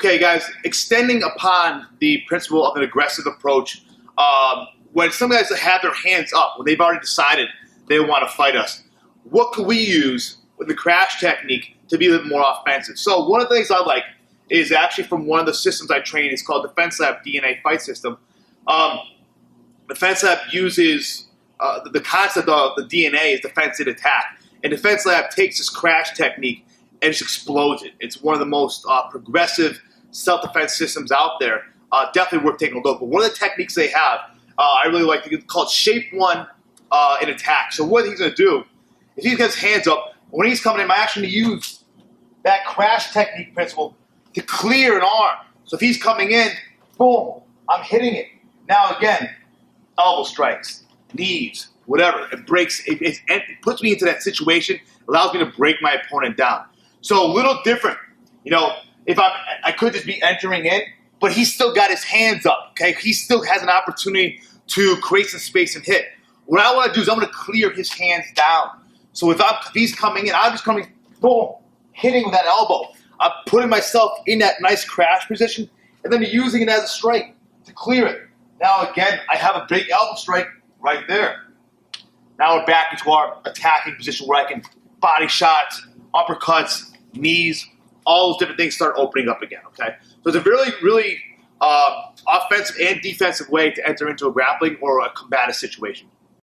Okay, guys, extending upon the principle of an aggressive approach, when some guys have their hands up, when they've already decided they want to fight us, what can we use with the crash technique to be a little more offensive? So one of the things I like is actually from one of the systems I train. It's called Defense Lab DNA Fight System. Defense Lab uses the concept of the DNA is defense and attack. And Defense Lab takes this crash technique and just explodes it. It's one of the most progressive self-defense systems out there. Definitely worth taking a look. But one of the techniques they have, I really like, it's called Shape 1 in attack. So what he's going to do, if he gets his hands up, when he's coming in, I'm actually going to use that crash technique principle to clear an arm. So if he's coming in, boom, I'm hitting it. Now again, elbow strikes, knees, whatever. It breaks. It puts me into that situation. Allows me to break my opponent down. So a little different. You know, if I could just be entering in, but he's still got his hands up. Okay, he still has an opportunity to create some space and hit. What I want to do is I'm going to clear his hands down. So if he's coming in, I'm just coming, boom, hitting with that elbow. I'm putting myself in that nice crash position, and then using it as a strike to clear it. Now again, I have a big elbow strike right there. Now we're back into our attacking position where I can body shots, uppercuts, knees, all those different things start opening up again, okay? So it's a really, really offensive and defensive way to enter into a grappling or a combative situation.